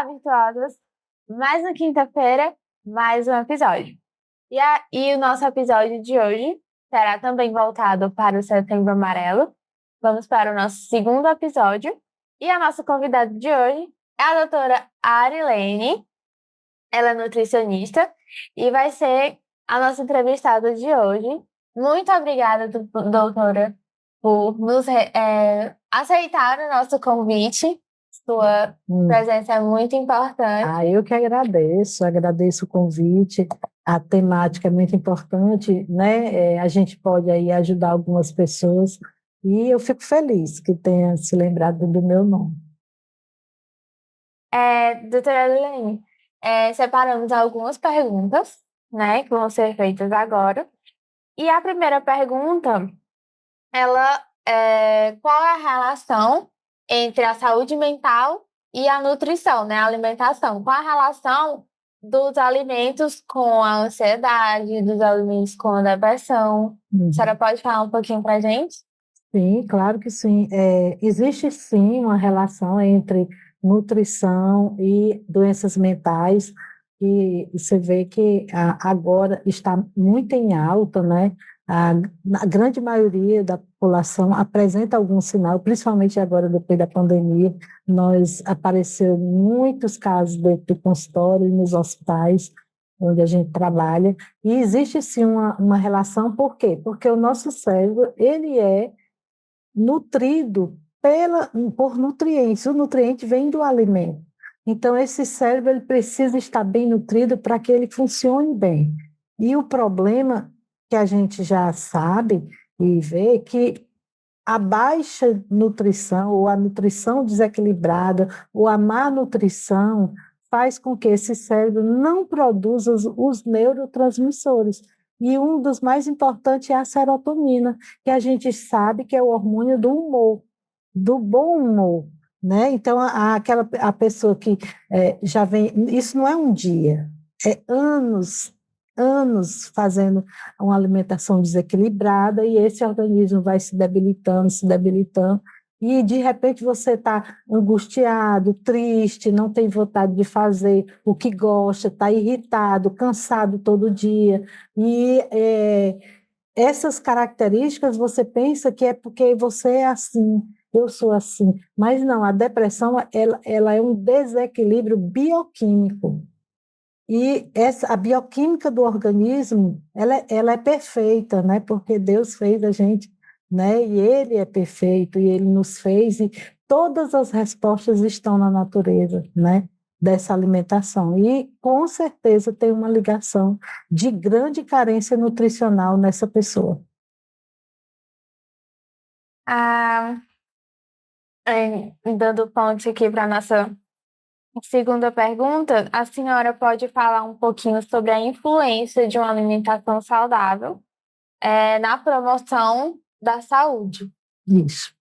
Olá, virtuosas! Mais uma quinta-feira, mais um episódio. E o nosso episódio de hoje será também voltado para o Setembro Amarelo. Vamos para o nosso segundo episódio. E a nossa convidada de hoje é a doutora Arilene. Ela é nutricionista e vai ser a nossa entrevistada de hoje. Muito obrigada, doutora, por aceitar o nosso convite. Sua presença é muito importante. Eu que agradeço o convite. A temática é muito importante, né? A gente pode aí ajudar algumas pessoas e eu fico feliz que tenha se lembrado do meu nome. Doutora Arilene, separamos algumas perguntas, né, que vão ser feitas agora. E a primeira pergunta, qual é a relação entre a saúde mental e a nutrição, né, a alimentação? Qual a relação dos alimentos com a ansiedade, dos alimentos com a depressão? A senhora pode falar um pouquinho para a gente? Sim, claro que sim. Existe sim uma relação entre nutrição e doenças mentais, e você vê que agora está muito em alta, né? A grande maioria da população apresenta algum sinal, principalmente agora depois da pandemia, apareceu muitos casos dentro do consultório e nos hospitais onde a gente trabalha, e existe sim uma relação. Por quê? Porque o nosso cérebro, ele é nutrido por nutrientes. O nutriente vem do alimento. Então, esse cérebro ele precisa estar bem nutrido para que ele funcione bem. E o problema que a gente já sabe e vê é que a baixa nutrição, ou a nutrição desequilibrada, ou a má nutrição, faz com que esse cérebro não produza os neurotransmissores. E um dos mais importantes é a serotonina, que a gente sabe que é o hormônio do humor, do bom humor, né? Então, a pessoa que já vem... Isso não é um dia, é anos fazendo uma alimentação desequilibrada, e esse organismo vai se debilitando, e de repente você está angustiado, triste, não tem vontade de fazer o que gosta, está irritado, cansado todo dia, e essas características você pensa que é porque você é assim, eu sou assim, mas não, a depressão ela é um desequilíbrio bioquímico. E a bioquímica do organismo, ela é perfeita, né? Porque Deus fez a gente, né? E Ele é perfeito, e Ele nos fez, e todas as respostas estão na natureza, né? Dessa alimentação. E, com certeza, tem uma ligação de grande carência nutricional nessa pessoa. Dando ponte aqui para a nossa segunda pergunta, a senhora pode falar um pouquinho sobre a influência de uma alimentação saudável na promoção da saúde? Isso.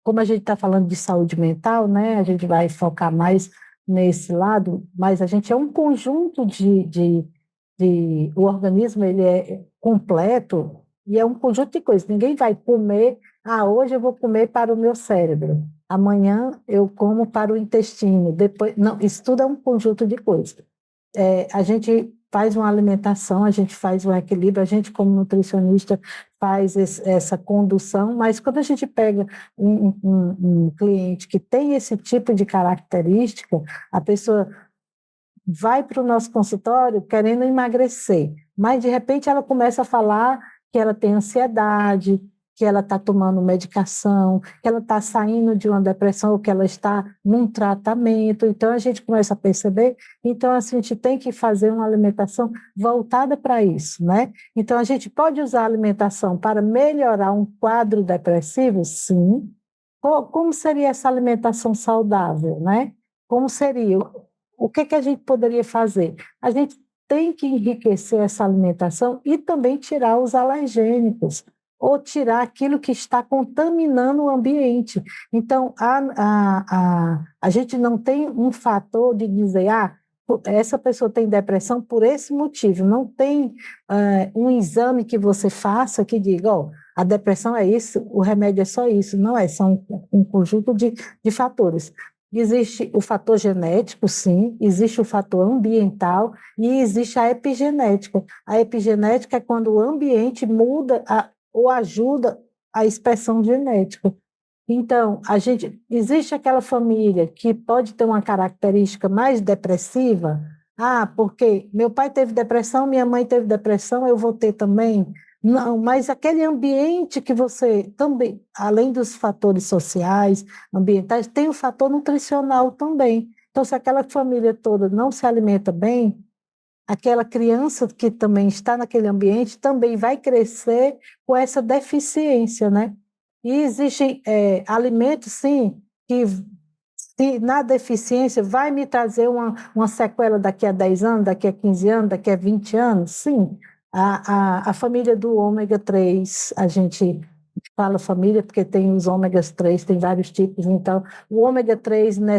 Como a gente está falando de saúde mental, né, a gente vai focar mais nesse lado, mas a gente é um conjunto o organismo ele é completo e é um conjunto de coisas. Ninguém vai comer, hoje eu vou comer para o meu cérebro, amanhã eu como para o intestino, depois, não, isso tudo é um conjunto de coisas. A gente faz uma alimentação, a gente faz um equilíbrio, a gente como nutricionista faz essa condução, mas quando a gente pega um cliente que tem esse tipo de característica, a pessoa vai para o nosso consultório querendo emagrecer, mas de repente ela começa a falar que ela tem ansiedade, que ela está tomando medicação, que ela está saindo de uma depressão, ou que ela está num tratamento. Então a gente começa a perceber, então assim, a gente tem que fazer uma alimentação voltada para isso, né? Então a gente pode usar a alimentação para melhorar um quadro depressivo? Sim. Como seria essa alimentação saudável, né? Como seria? O que a gente poderia fazer? A gente tem que enriquecer essa alimentação e também tirar os alergênicos, ou tirar aquilo que está contaminando o ambiente. Então, a gente não tem um fator de dizer, essa pessoa tem depressão por esse motivo. Não tem um exame que você faça que diga, a depressão é isso, o remédio é só isso. Não é, são um conjunto de fatores. Existe o fator genético, sim, existe o fator ambiental e existe a epigenética. A epigenética é quando o ambiente muda ou ajuda a expressão genética. Então, existe aquela família que pode ter uma característica mais depressiva. Ah, porque meu pai teve depressão, minha mãe teve depressão, eu vou ter também. Não, mas aquele ambiente que você também, além dos fatores sociais, ambientais, tem o fator nutricional também. Então, se aquela família toda não se alimenta bem, aquela criança que também está naquele ambiente também vai crescer com essa deficiência, né? E existem alimentos, sim, que na deficiência vai me trazer uma sequela daqui a 10 anos, daqui a 15 anos, daqui a 20 anos, sim. A família do ômega 3, a gente fala família porque tem os ômegas 3, tem vários tipos, então o ômega 3 né,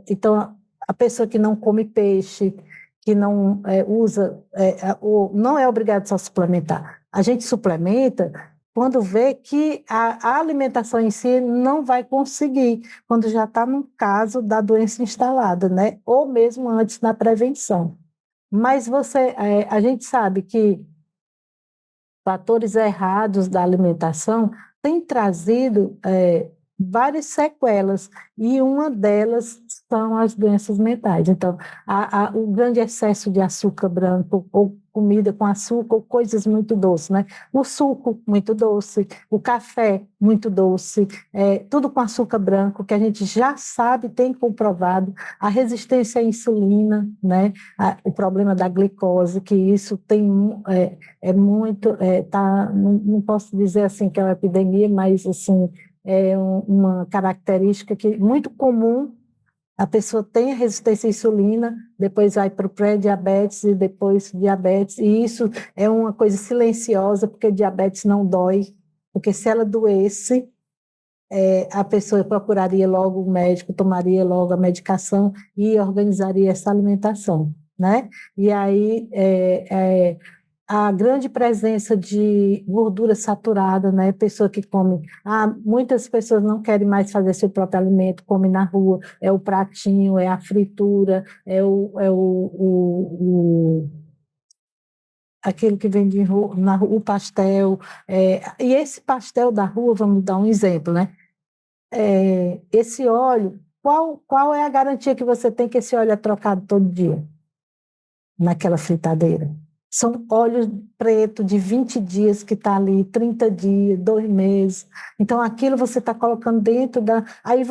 então a pessoa que não come peixe, que não usa, não é obrigado só a suplementar. A gente suplementa quando vê que a alimentação em si não vai conseguir, quando já está no caso da doença instalada, né? Ou mesmo antes na prevenção. Mas a gente sabe que fatores errados da alimentação têm trazido várias sequelas, e uma delas são as doenças mentais. Então, o grande excesso de açúcar branco, ou comida com açúcar, ou coisas muito doces, né? O suco muito doce, o café muito doce, tudo com açúcar branco, que a gente já sabe, tem comprovado, a resistência à insulina, né? O problema da glicose, que isso é muito, não posso dizer assim que é uma epidemia, mas assim, uma característica que muito comum. A pessoa tem a resistência à insulina, depois vai para o pré-diabetes e depois diabetes, e isso é uma coisa silenciosa, porque diabetes não dói, porque se ela doesse, a pessoa procuraria logo o médico, tomaria logo a medicação e organizaria essa alimentação, né? E aí, a grande presença de gordura saturada, né? Pessoa que come. Muitas pessoas não querem mais fazer seu próprio alimento, come na rua, é o pratinho, é a fritura, aquele que vende na rua, o pastel. E esse pastel da rua, vamos dar um exemplo, né? Esse óleo, qual é a garantia que você tem que esse óleo é trocado todo dia naquela fritadeira? São óleos preto de 20 dias que está ali, 30 dias, 2 meses. Então, aquilo você está colocando dentro da. Aí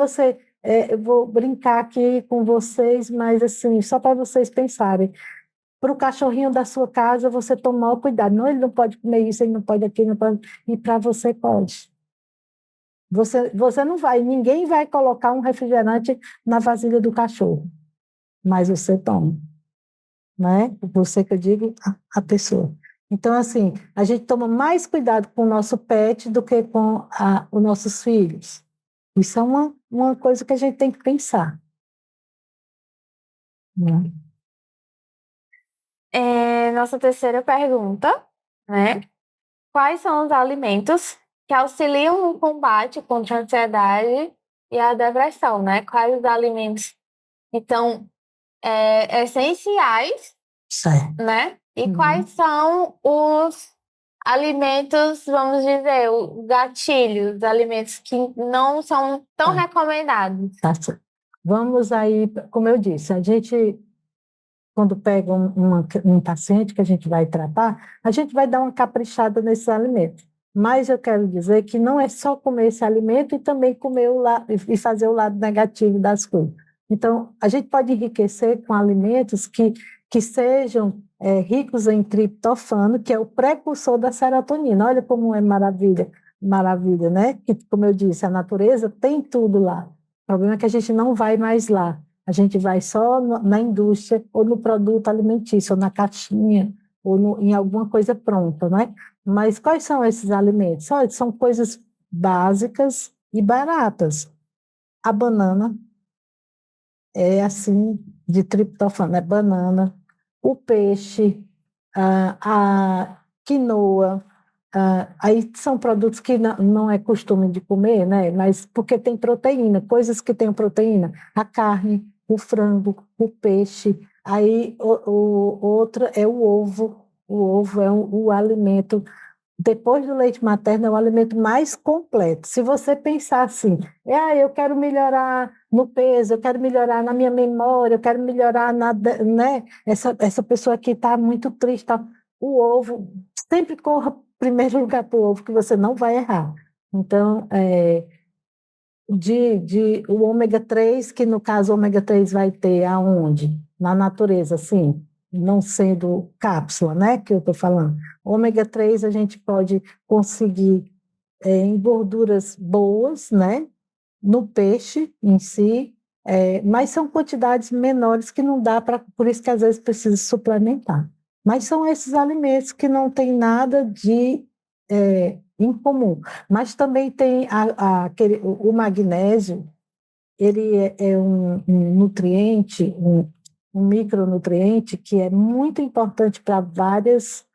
eu vou brincar aqui com vocês, mas assim, só para vocês pensarem. Para o cachorrinho da sua casa, você tomar o cuidado. Não, ele não pode comer isso, ele não pode aquilo, não pode. E para você pode. Você não vai, ninguém vai colocar um refrigerante na vasilha do cachorro, mas você toma, né? Você que eu digo, a pessoa. Então, assim, a gente toma mais cuidado com o nosso pet do que com os nossos filhos. Isso é uma coisa que a gente tem que pensar, né? Nossa terceira pergunta, né? Quais são os alimentos que auxiliam no combate contra a ansiedade e a depressão, né? Quais os alimentos que são essenciais, Certo. né? E quais são os alimentos, vamos dizer, o gatilho, os alimentos que não são tão recomendados. Tá certo. Vamos aí, como eu disse, a gente, quando pega um paciente que a gente vai tratar, a gente vai dar uma caprichada nesses alimentos. Mas eu quero dizer que não é só comer esse alimento e também comer e fazer o lado negativo das coisas. Então, a gente pode enriquecer com alimentos que sejam ricos em triptofano, que é o precursor da serotonina. Olha como é maravilha, maravilha, né? Que, como eu disse, a natureza tem tudo lá. O problema é que a gente não vai mais lá. A gente vai só na indústria, ou no produto alimentício, ou na caixinha, ou em alguma coisa pronta, né? Mas quais são esses alimentos? Olha, são coisas básicas e baratas. A banana é assim, de triptofano, é banana. O peixe, a quinoa, aí são produtos que não é costume de comer, né? Mas porque tem proteína, coisas que têm proteína, a carne, o frango, o peixe. Aí outra é o ovo. O ovo é o alimento, depois do leite materno, é o alimento mais completo. Se você pensar assim, eu quero melhorar no peso, eu quero melhorar na minha memória, eu quero melhorar né? Essa pessoa que está muito triste, tá? O ovo, sempre corra primeiro lugar para o ovo, que você não vai errar. Então, o ômega 3 que no caso o ômega 3 vai ter aonde? Na natureza, sim, não sendo cápsula, né, que eu estou falando. Ômega 3 a gente pode conseguir em gorduras boas, né, no peixe em si, mas são quantidades menores que não dá para, por isso que às vezes precisa suplementar. Mas são esses alimentos que não tem nada de em comum. Mas também tem o magnésio, ele é um nutriente, um micronutriente que é muito importante para várias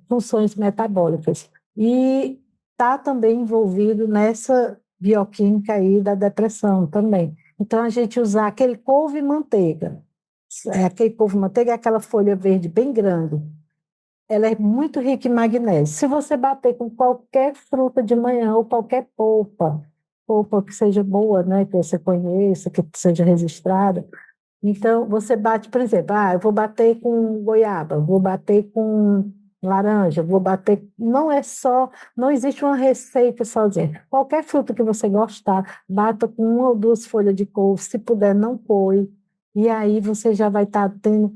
funções metabólicas. E está também envolvido nessa bioquímica aí da depressão também. Então, a gente usar aquele couve-manteiga, aquele couve-manteiga é aquela folha verde bem grande, ela é muito rica em magnésio. Se você bater com qualquer fruta de manhã ou qualquer polpa que seja boa, né, que você conheça, que seja registrada, então você bate, por exemplo, eu vou bater com goiaba, vou bater com laranja, vou bater. Não existe uma receita sozinha. Qualquer fruta que você gostar, bata com uma ou duas folhas de couve, se puder, não coe. E aí você já vai estar tendo,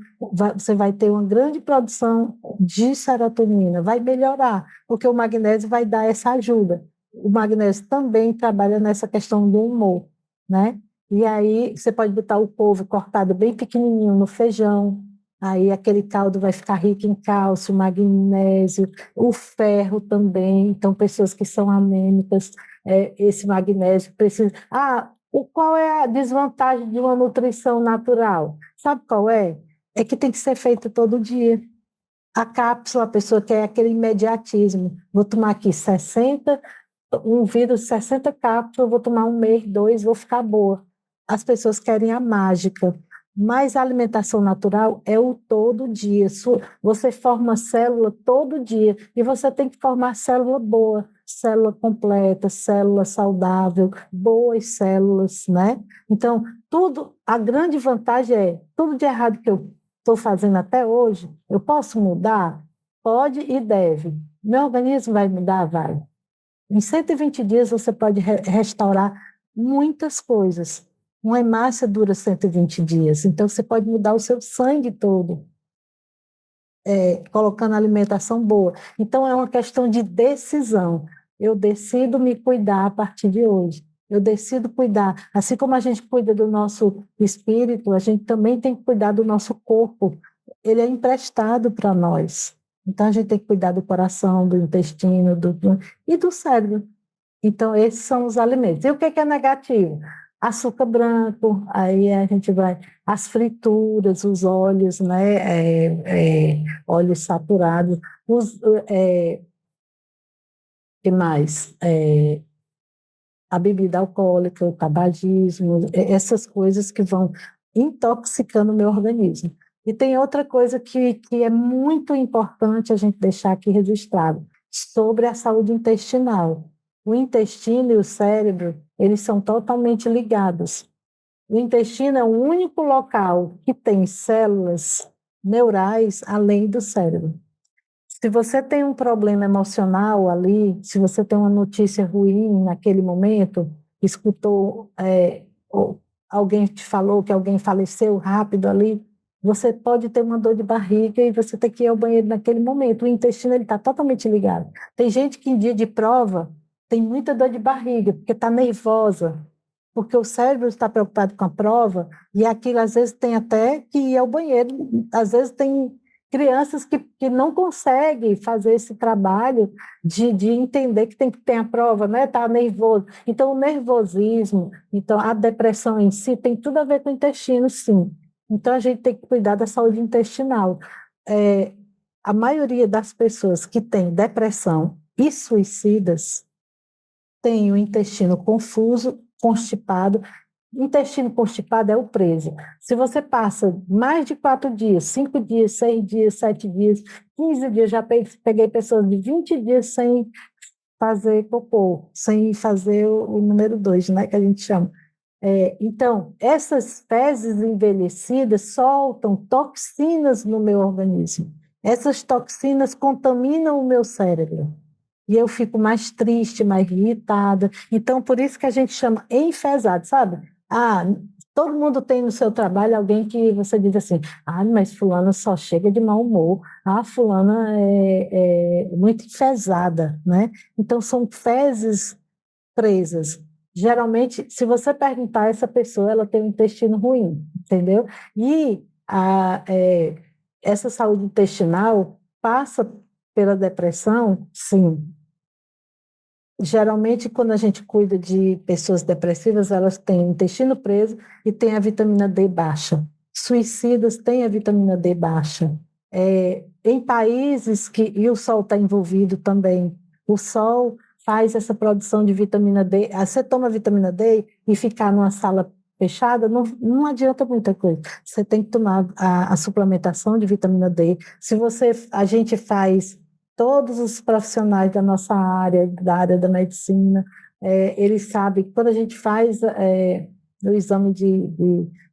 você vai ter uma grande produção de serotonina, vai melhorar, porque o magnésio vai dar essa ajuda. O magnésio também trabalha nessa questão do humor, né? E aí você pode botar o couve cortado bem pequenininho no feijão, aí aquele caldo vai ficar rico em cálcio, magnésio, o ferro também. Então, pessoas que são anêmicas, esse magnésio precisa. Qual é a desvantagem de uma nutrição natural? Sabe qual é? É que tem que ser feita todo dia. A cápsula, a pessoa quer aquele imediatismo. Vou tomar aqui 60, um vidro de 60 cápsulas, vou tomar um mês, dois, vou ficar boa. As pessoas querem a mágica, mas a alimentação natural é o todo dia. Você forma célula todo dia e você tem que formar célula boa, célula completa, célula saudável, boas células, né? Então, a grande vantagem tudo de errado que eu estou fazendo até hoje, eu posso mudar? Pode e deve. Meu organismo vai mudar? Vai. Em 120 dias você pode restaurar muitas coisas. Uma hemácia dura 120 dias, então você pode mudar o seu sangue todo, colocando alimentação boa. Então é uma questão de decisão. Eu decido me cuidar a partir de hoje. Eu decido cuidar. Assim como a gente cuida do nosso espírito, a gente também tem que cuidar do nosso corpo. Ele é emprestado para nós. Então a gente tem que cuidar do coração, do intestino, e do cérebro. Então, esses são os alimentos. E o que é negativo? Açúcar branco, aí a gente vai. As frituras, os óleos, né? Óleos saturados, que mais? A bebida alcoólica, o tabagismo, essas coisas que vão intoxicando o meu organismo. E tem outra coisa que é muito importante a gente deixar aqui registrado, sobre a saúde intestinal. O intestino e o cérebro, eles são totalmente ligados. O intestino é o único local que tem células neurais além do cérebro. Se você tem um problema emocional ali, se você tem uma notícia ruim naquele momento, escutou, ou alguém te falou que alguém faleceu rápido ali, você pode ter uma dor de barriga e você tem que ir ao banheiro naquele momento. O intestino está totalmente ligado. Tem gente que em dia de prova tem muita dor de barriga, porque está nervosa, porque o cérebro está preocupado com a prova, e aquilo às vezes tem até que ir ao banheiro. Às vezes tem crianças que não conseguem fazer esse trabalho de entender que tem que ter a prova, né? Tá nervoso. Então, o nervosismo, então a depressão em si tem tudo a ver com o intestino, sim. Então, a gente tem que cuidar da saúde intestinal. a maioria das pessoas que têm depressão e suicidas tem o intestino confuso, constipado. Intestino constipado é o preso. Se você passa mais de 4 dias, 5 dias, 6 dias, 7 dias, 15 dias, já peguei pessoas de 20 dias sem fazer cocô, sem fazer o número 2, né, que a gente chama. Então, essas fezes envelhecidas soltam toxinas no meu organismo. Essas toxinas contaminam o meu cérebro. E eu fico mais triste, mais irritada. Então, por isso que a gente chama enfesado, sabe? Ah, todo mundo tem no seu trabalho alguém que você diz assim, ah, mas fulana só chega de mau humor, ah, fulana é muito enfesada, né? Então, são fezes presas. Geralmente, se você perguntar a essa pessoa, ela tem um intestino ruim, entendeu? E essa saúde intestinal passa pela depressão, sim. Geralmente, quando a gente cuida de pessoas depressivas, elas têm o intestino preso e têm a vitamina D baixa. Suicidas têm a vitamina D baixa. Em países que. E o sol está envolvido também. O sol faz essa produção de vitamina D. Você toma vitamina D e ficar numa sala fechada, não adianta muita coisa. Você tem que tomar a suplementação de vitamina D. A gente faz todos os profissionais da área da medicina, eles sabem que quando a gente faz o exame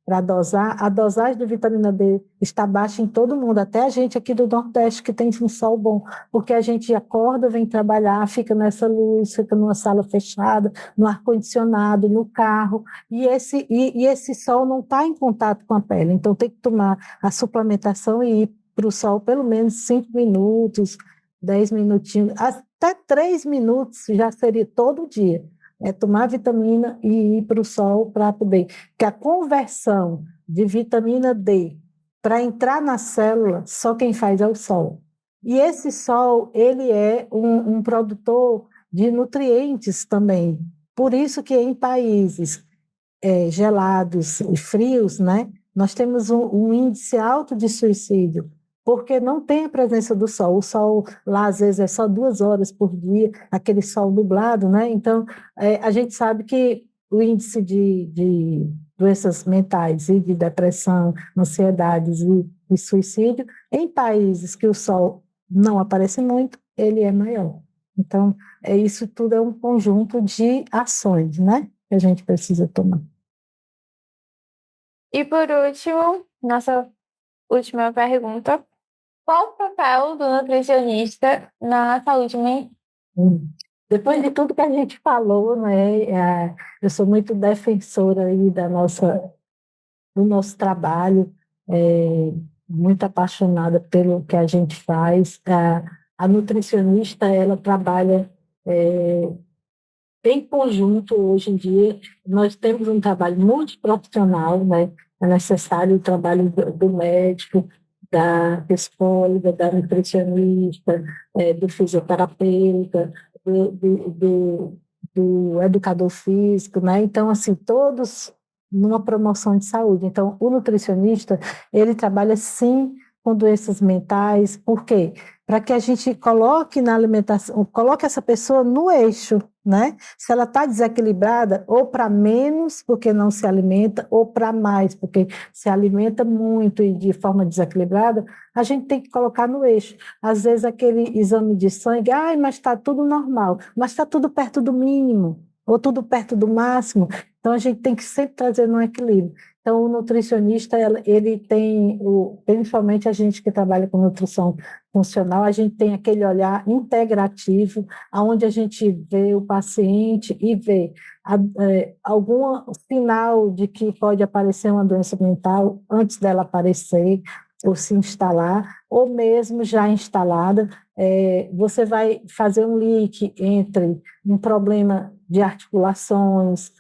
para dosar, a dosagem de vitamina D está baixa em todo mundo, até a gente aqui do Nordeste que tem um sol bom, porque a gente acorda, vem trabalhar, fica nessa luz, fica numa sala fechada, no ar-condicionado, no carro, e esse sol não está em contato com a pele, então tem que tomar a suplementação e ir para o sol pelo menos 5 minutos, 10 minutinhos, até 3 minutos já seria todo dia. Tomar vitamina e ir para o sol para poder. Porque a conversão de vitamina D para entrar na célula, só quem faz é o sol. E esse sol, ele é um produtor de nutrientes também. Por isso que em países gelados e frios, né, nós temos um índice alto de suicídio, porque não tem a presença do sol. O sol lá, às vezes, é só 2 horas por dia, aquele sol nublado, né? Então, a gente sabe que o índice de doenças mentais e de depressão, ansiedades e suicídio, em países que o sol não aparece muito, ele é maior. Então, isso tudo é um conjunto de ações, né? Que a gente precisa tomar. E por último, nossa última pergunta: qual o papel do nutricionista na saúde mental? Depois de tudo que a gente falou, né, eu sou muito defensora aí do nosso trabalho, muito apaixonada pelo que a gente faz. A nutricionista, ela trabalha em conjunto hoje em dia. Nós temos um trabalho multiprofissional, né? É necessário o trabalho do médico, da psicóloga, da nutricionista, do fisioterapeuta, do, do, do, do educador físico, né? Então, assim, todos numa promoção de saúde. Então, o nutricionista, ele trabalha sim com doenças mentais, por quê? Para que a gente coloque na alimentação, coloque essa pessoa no eixo, né? Se ela está desequilibrada, ou para menos, porque não se alimenta, ou para mais, porque se alimenta muito e de forma desequilibrada, a gente tem que colocar no eixo. Às vezes aquele exame de sangue, ai, mas está tudo normal, mas está tudo perto do mínimo, ou tudo perto do máximo. Então a gente tem que sempre trazer no equilíbrio. Então o nutricionista, ele tem, principalmente a gente que trabalha com nutrição funcional, a gente tem aquele olhar integrativo, onde a gente vê o paciente e vê algum sinal de que pode aparecer uma doença mental antes dela aparecer ou se instalar, ou mesmo já instalada. Você vai fazer um link entre um problema de articulações,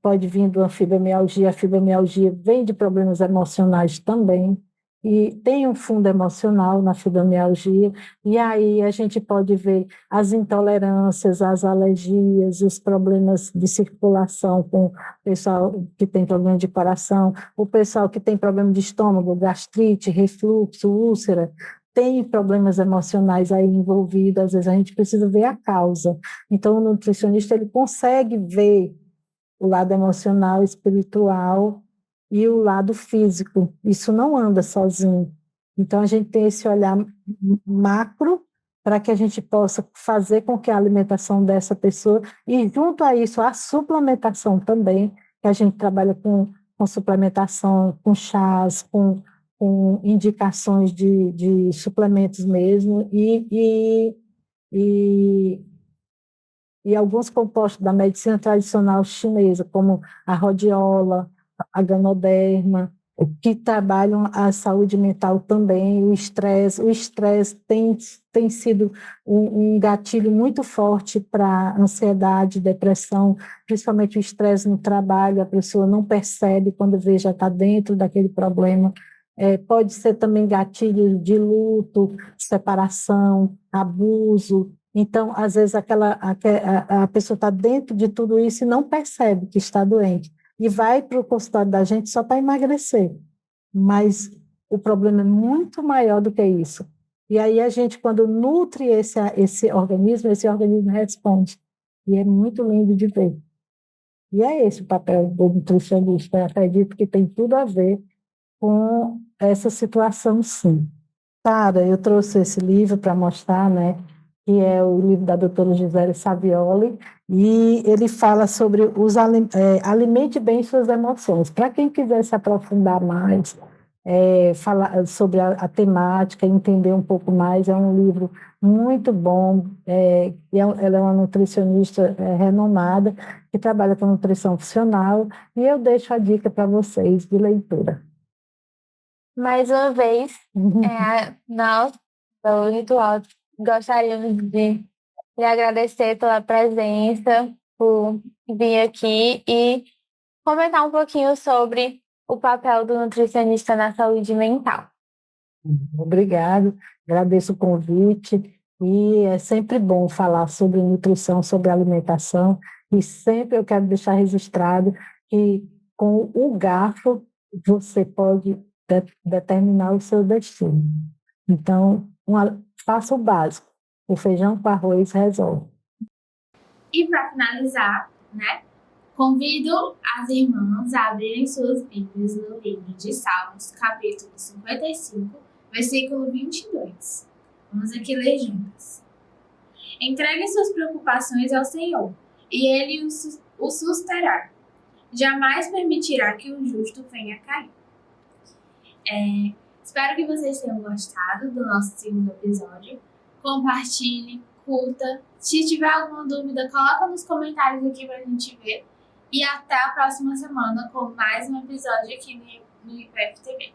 pode vir de uma fibromialgia, a fibromialgia vem de problemas emocionais também. e tem um fundo emocional na fibromialgia, e aí a gente pode ver as intolerâncias, as alergias, os problemas de circulação com o pessoal que tem problema de coração, o pessoal que tem problema de estômago, gastrite, refluxo, úlcera, tem problemas emocionais aí envolvidos, às vezes a gente precisa ver a causa. Então, o nutricionista ele consegue ver o lado emocional, espiritual e o lado físico. Isso não anda sozinho. Então, a gente tem esse olhar macro para que a gente possa fazer com que a alimentação dessa pessoa, e junto a isso, a suplementação também, que a gente trabalha com suplementação, com chás, com indicações de suplementos mesmo, e e alguns compostos da medicina tradicional chinesa, como a rhodiola, a ganoderma, que trabalham a saúde mental também, o estresse. O estresse tem sido um gatilho muito forte para ansiedade, depressão, principalmente o estresse no trabalho, a pessoa não percebe quando vê já está dentro daquele problema. Pode ser também gatilho de luto, separação, abuso. Então, às vezes, a pessoa está dentro de tudo isso e não percebe que está doente. E vai para o consultório da gente só para emagrecer. Mas o problema é muito maior do que isso. E aí a gente, quando nutre esse organismo responde. E é muito lindo de ver. E é esse o papel do nutricionista. Eu acredito que tem tudo a ver com essa situação, sim. Cara, eu trouxe esse livro para mostrar, né, que é o livro da doutora Gisele Savioli, e ele fala sobre alimente bem suas emoções. Para quem quiser se aprofundar mais, falar sobre a temática, entender um pouco mais, é um livro muito bom. Ela é uma nutricionista renomada, que trabalha com nutrição funcional, e eu deixo a dica para vocês de leitura. Mais uma vez, nós, do Ritual, gostaríamos de lhe agradecer pela presença, por vir aqui e comentar um pouquinho sobre o papel do nutricionista na saúde mental. Obrigado, agradeço o convite, e é sempre bom falar sobre nutrição, sobre alimentação, e sempre eu quero deixar registrado que com o garfo você pode determinar o seu destino. Então, faça o básico, o feijão com arroz resolve. E para finalizar, né, convido as irmãs a abrirem suas Bíblias no livro de Salmos, capítulo 55, versículo 22. Vamos aqui ler juntas. Entregue suas preocupações ao Senhor, e Ele o susterá. Jamais permitirá que o justo venha a cair. Espero que vocês tenham gostado do nosso segundo episódio. Compartilhe, curta. Se tiver alguma dúvida, coloca nos comentários aqui pra gente ver. E até a próxima semana com mais um episódio aqui no IPF TV.